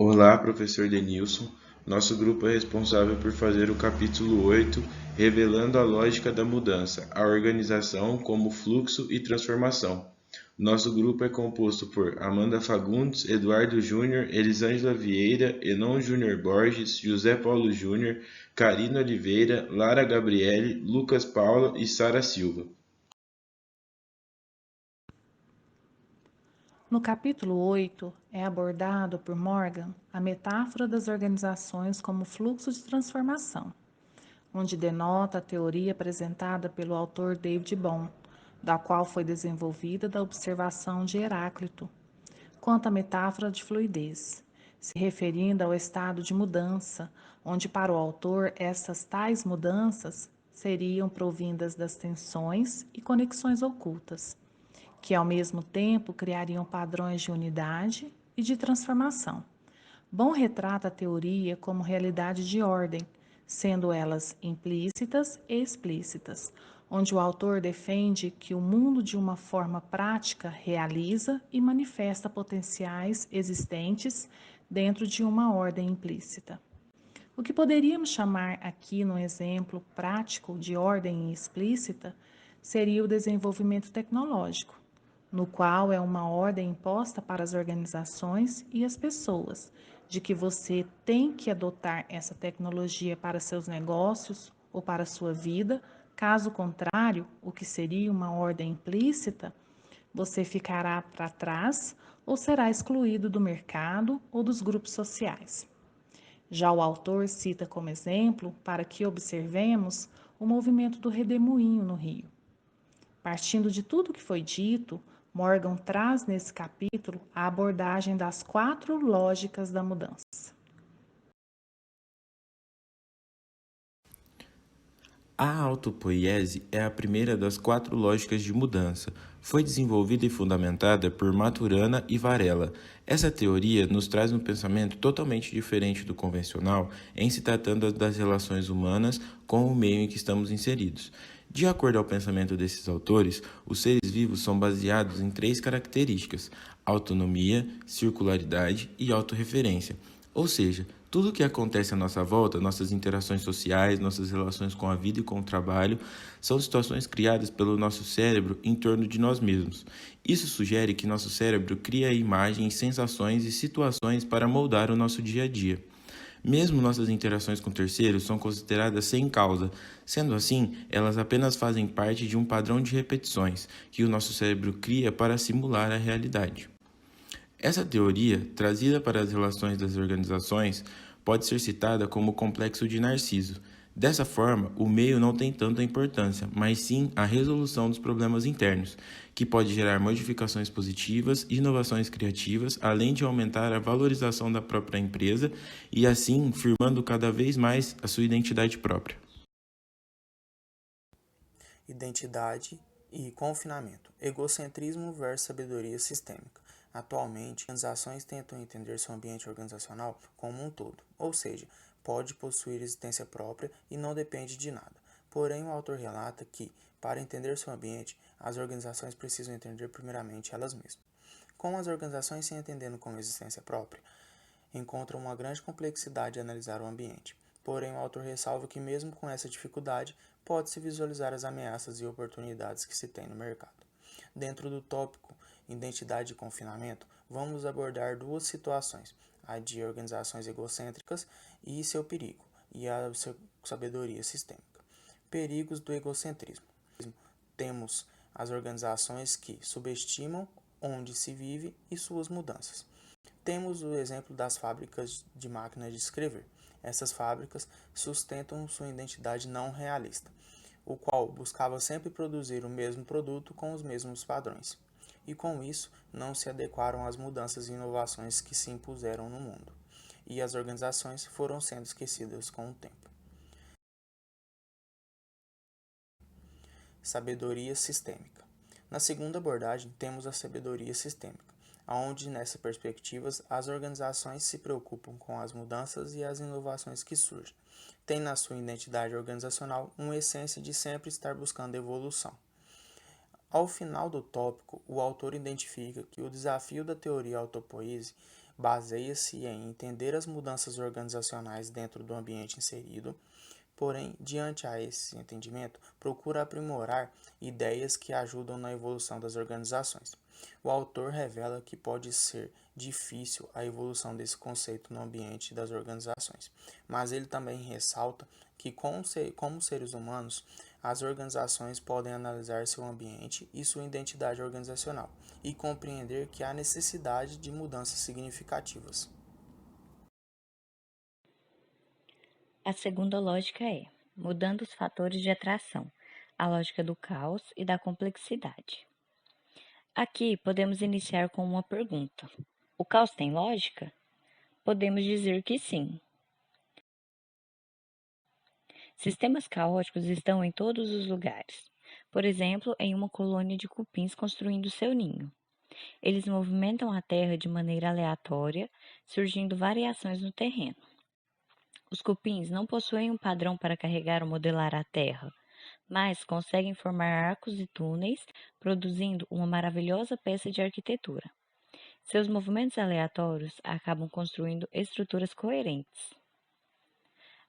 Olá, professor Denilson. Nosso grupo é responsável por fazer o capítulo 8, revelando a lógica da mudança, a organização como fluxo e transformação. Nosso grupo é composto por Amanda Fagundes, Eduardo Júnior, Elisângela Vieira, Enon Júnior Borges, José Paulo Júnior, Karina Oliveira, Lara Gabriele, Lucas Paula e Sara Silva. No capítulo 8, é abordado por Morgan a metáfora das organizações como fluxo de transformação, onde denota a teoria apresentada pelo autor David Bohm, da qual foi desenvolvida da observação de Heráclito, quanto à metáfora de fluidez, se referindo ao estado de mudança, onde para o autor essas tais mudanças seriam provindas das tensões e conexões ocultas, que ao mesmo tempo criariam padrões de unidade e de transformação. Bom retrata a teoria como realidade de ordem, sendo elas implícitas e explícitas, onde o autor defende que o mundo de uma forma prática realiza e manifesta potenciais existentes dentro de uma ordem implícita. O que poderíamos chamar aqui no exemplo prático de ordem explícita seria o desenvolvimento tecnológico, no qual é uma ordem imposta para as organizações e as pessoas, de que você tem que adotar essa tecnologia para seus negócios ou para a sua vida. Caso contrário, o que seria uma ordem implícita, você ficará para trás ou será excluído do mercado ou dos grupos sociais. Já o autor cita como exemplo para que observemos o movimento do redemoinho no Rio. Partindo de tudo que foi dito, Morgan traz nesse capítulo a abordagem das 4 lógicas da mudança. A autopoiese é a primeira das 4 lógicas de mudança. Foi desenvolvida e fundamentada por Maturana e Varela. Essa teoria nos traz um pensamento totalmente diferente do convencional em se tratando das relações humanas com o meio em que estamos inseridos. De acordo ao pensamento desses autores, os seres vivos são baseados em 3 características: autonomia, circularidade e autorreferência. Ou seja, tudo o que acontece à nossa volta, nossas interações sociais, nossas relações com a vida e com o trabalho, são situações criadas pelo nosso cérebro em torno de nós mesmos. Isso sugere que nosso cérebro cria imagens, sensações e situações para moldar o nosso dia a dia. Mesmo nossas interações com terceiros são consideradas sem causa. Sendo assim, elas apenas fazem parte de um padrão de repetições que o nosso cérebro cria para simular a realidade. Essa teoria, trazida para as relações das organizações, pode ser citada como o complexo de Narciso. Dessa forma, o meio não tem tanta importância, mas sim a resolução dos problemas internos, que pode gerar modificações positivas, inovações criativas, além de aumentar a valorização da própria empresa e assim firmando cada vez mais a sua identidade própria. Identidade e confinamento. Egocentrismo versus sabedoria sistêmica. Atualmente, organizações tentam entender seu ambiente organizacional como um todo, ou seja, pode possuir existência própria e não depende de nada. Porém, o autor relata que, para entender seu ambiente, as organizações precisam entender primeiramente elas mesmas. Com as organizações se entendendo como existência própria, encontram uma grande complexidade em analisar o ambiente. Porém, o autor ressalva que, mesmo com essa dificuldade, pode-se visualizar as ameaças e oportunidades que se tem no mercado. Dentro do tópico Identidade e Confinamento, vamos abordar 2 situações, a de organizações egocêntricas e seu perigo, e a sabedoria sistêmica. Perigos do egocentrismo. Temos as organizações que subestimam onde se vive e suas mudanças. Temos o exemplo das fábricas de máquinas de escrever. Essas fábricas sustentam sua identidade não realista, o qual buscava sempre produzir o mesmo produto com os mesmos padrões, e com isso não se adequaram às mudanças e inovações que se impuseram no mundo, e as organizações foram sendo esquecidas com o tempo. Sabedoria sistêmica. Na segunda abordagem, temos a sabedoria sistêmica, onde, nessa perspectiva, as organizações se preocupam com as mudanças e as inovações que surgem. Tem na sua identidade organizacional uma essência de sempre estar buscando evolução. Ao final do tópico, o autor identifica que o desafio da teoria autopoiese baseia-se em entender as mudanças organizacionais dentro do ambiente inserido, porém, diante a esse entendimento, procura aprimorar ideias que ajudam na evolução das organizações. O autor revela que pode ser difícil a evolução desse conceito no ambiente das organizações, mas ele também ressalta que, como seres humanos, as organizações podem analisar seu ambiente e sua identidade organizacional e compreender que há necessidade de mudanças significativas. A segunda lógica é mudando os fatores de atração, a lógica do caos e da complexidade. Aqui podemos iniciar com uma pergunta: o caos tem lógica? Podemos dizer que sim. Sistemas caóticos estão em todos os lugares. Por exemplo, em uma colônia de cupins construindo seu ninho. Eles movimentam a terra de maneira aleatória, surgindo variações no terreno. Os cupins não possuem um padrão para carregar ou modelar a terra, mas conseguem formar arcos e túneis, produzindo uma maravilhosa peça de arquitetura. Seus movimentos aleatórios acabam construindo estruturas coerentes.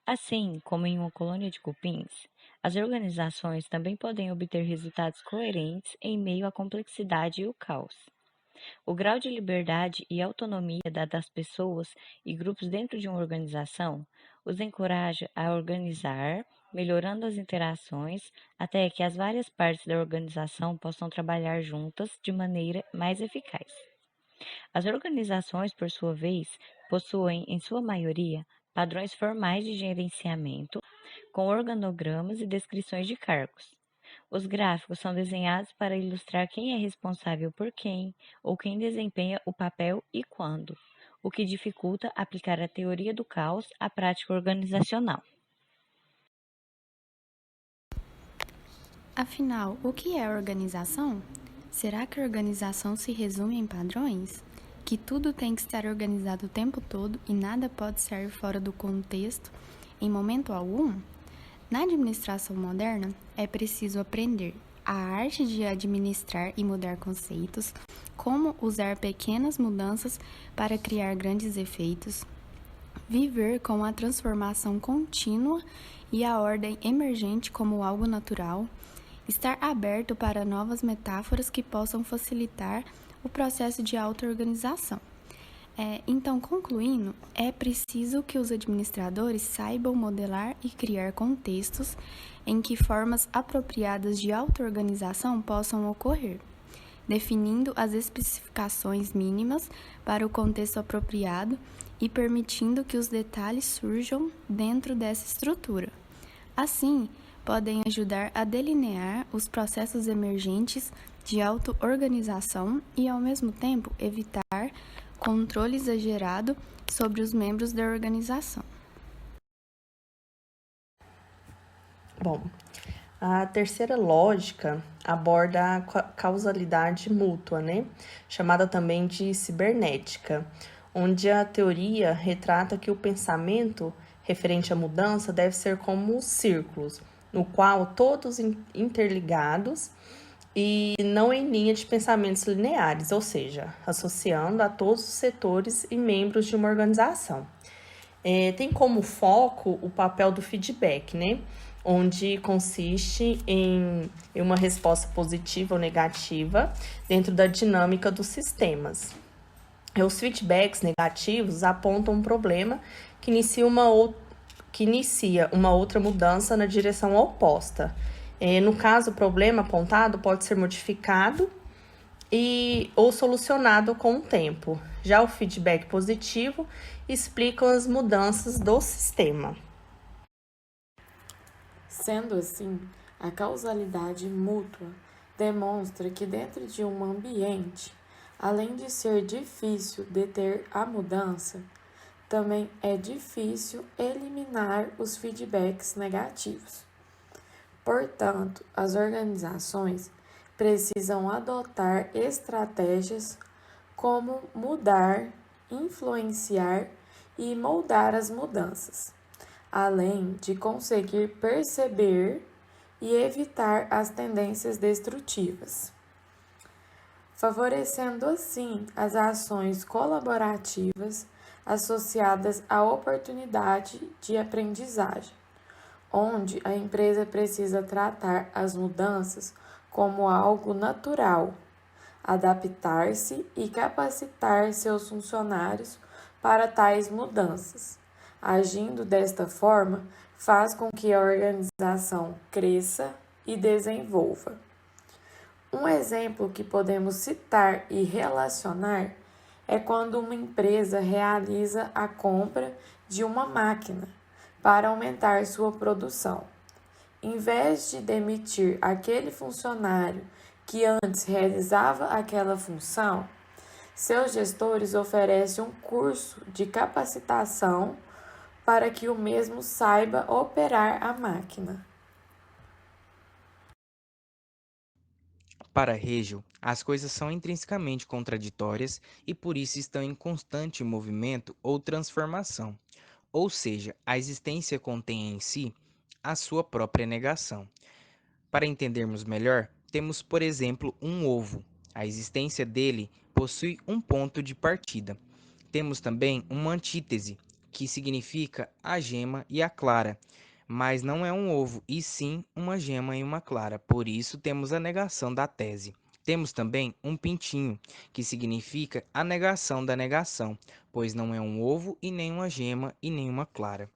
Assim como em uma colônia de cupins, as organizações também podem obter resultados coerentes em meio à complexidade e o caos. O grau de liberdade e autonomia dada às pessoas e grupos dentro de uma organização os encoraja a organizar, melhorando as interações até que as várias partes da organização possam trabalhar juntas de maneira mais eficaz. As organizações, por sua vez, possuem, em sua maioria, padrões formais de gerenciamento, com organogramas e descrições de cargos. Os gráficos são desenhados para ilustrar quem é responsável por quem, ou quem desempenha o papel e quando, o que dificulta aplicar a teoria do caos à prática organizacional. Afinal, o que é organização? Será que a organização se resume em padrões? Que tudo tem que estar organizado o tempo todo e nada pode sair fora do contexto em momento algum? Na administração moderna, é preciso aprender a arte de administrar e mudar conceitos, como usar pequenas mudanças para criar grandes efeitos, viver com a transformação contínua e a ordem emergente como algo natural, estar aberto para novas metáforas que possam facilitar o processo de auto-organização. Então, concluindo, é preciso que os administradores saibam modelar e criar contextos em que formas apropriadas de auto-organização possam ocorrer, definindo as especificações mínimas para o contexto apropriado e permitindo que os detalhes surjam dentro dessa estrutura. Assim, podem ajudar a delinear os processos emergentes de auto-organização e, ao mesmo tempo, evitar controle exagerado sobre os membros da organização. Bom, a terceira lógica aborda a causalidade mútua, chamada também de cibernética, onde a teoria retrata que o pensamento referente à mudança deve ser como círculos, no qual todos interligados e não em linha de pensamentos lineares, ou seja, associando a todos os setores e membros de uma organização. Tem como foco o papel do feedback, onde consiste em uma resposta positiva ou negativa dentro da dinâmica dos sistemas. Os feedbacks negativos apontam um problema que inicia uma outra mudança na direção oposta. No caso, o problema apontado pode ser modificado ou solucionado com o tempo. Já o feedback positivo explica as mudanças do sistema. Sendo assim, a causalidade mútua demonstra que dentro de um ambiente, além de ser difícil deter a mudança, também é difícil eliminar os feedbacks negativos. Portanto, as organizações precisam adotar estratégias como mudar, influenciar e moldar as mudanças, além de conseguir perceber e evitar as tendências destrutivas. favorecendo assim as ações colaborativas associadas à oportunidade de aprendizagem, onde a empresa precisa tratar as mudanças como algo natural, adaptar-se e capacitar seus funcionários para tais mudanças. Agindo desta forma, faz com que a organização cresça e desenvolva. Um exemplo que podemos citar e relacionar é quando uma empresa realiza a compra de uma máquina para aumentar sua produção. Em vez de demitir aquele funcionário que antes realizava aquela função, seus gestores oferecem um curso de capacitação para que o mesmo saiba operar a máquina. Para Hegel, as coisas são intrinsecamente contraditórias e por isso estão em constante movimento ou transformação, ou seja, a existência contém em si a sua própria negação. Para entendermos melhor, temos, por exemplo, um ovo. A existência dele possui um ponto de partida. Temos também uma antítese, que significa a gema e a clara, mas não é um ovo, e sim uma gema e uma clara, por isso temos a negação da tese. Temos também um pintinho, que significa a negação da negação, pois não é um ovo e nem uma gema e nem uma clara.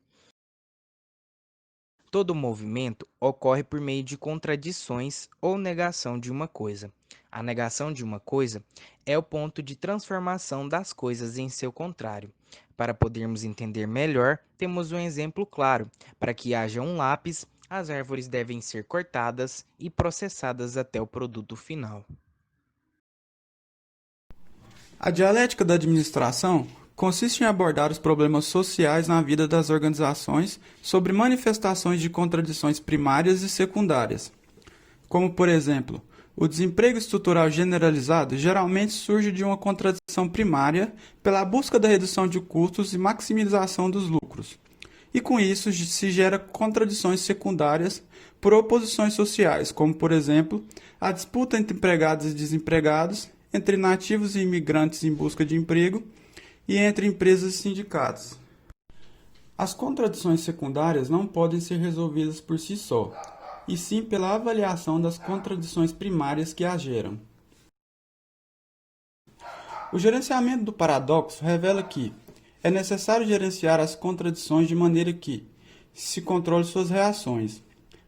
Todo movimento ocorre por meio de contradições ou negação de uma coisa. A negação de uma coisa é o ponto de transformação das coisas em seu contrário. Para podermos entender melhor, temos um exemplo claro. Para que haja um lápis, as árvores devem ser cortadas e processadas até o produto final. A dialética da administração consiste em abordar os problemas sociais na vida das organizações sobre manifestações de contradições primárias e secundárias, como, por exemplo, o desemprego estrutural generalizado geralmente surge de uma contradição primária pela busca da redução de custos e maximização dos lucros, e com isso se gera contradições secundárias por oposições sociais, como, por exemplo, a disputa entre empregados e desempregados, entre nativos e imigrantes em busca de emprego e entre empresas e sindicatos. As contradições secundárias não podem ser resolvidas por si só, e sim pela avaliação das contradições primárias que as geram. O gerenciamento do paradoxo revela que é necessário gerenciar as contradições de maneira que se controle suas reações,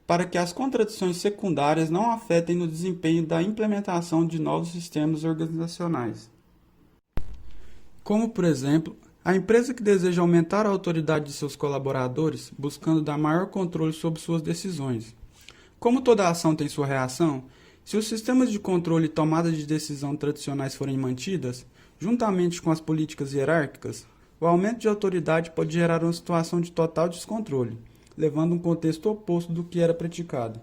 para que as contradições secundárias não afetem no desempenho da implementação de novos sistemas organizacionais. Como, por exemplo, a empresa que deseja aumentar a autoridade de seus colaboradores, buscando dar maior controle sobre suas decisões. Como toda ação tem sua reação, se os sistemas de controle e tomada de decisão tradicionais forem mantidas, juntamente com as políticas hierárquicas, o aumento de autoridade pode gerar uma situação de total descontrole, levando um contexto oposto do que era praticado.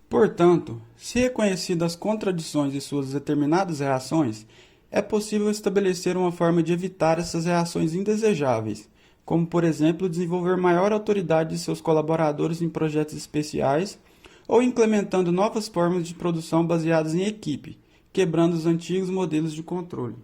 Portanto, se reconhecidas as contradições e suas determinadas reações, é possível estabelecer uma forma de evitar essas reações indesejáveis, como, por exemplo, desenvolver maior autoridade de seus colaboradores em projetos especiais ou implementando novas formas de produção baseadas em equipe, quebrando os antigos modelos de controle.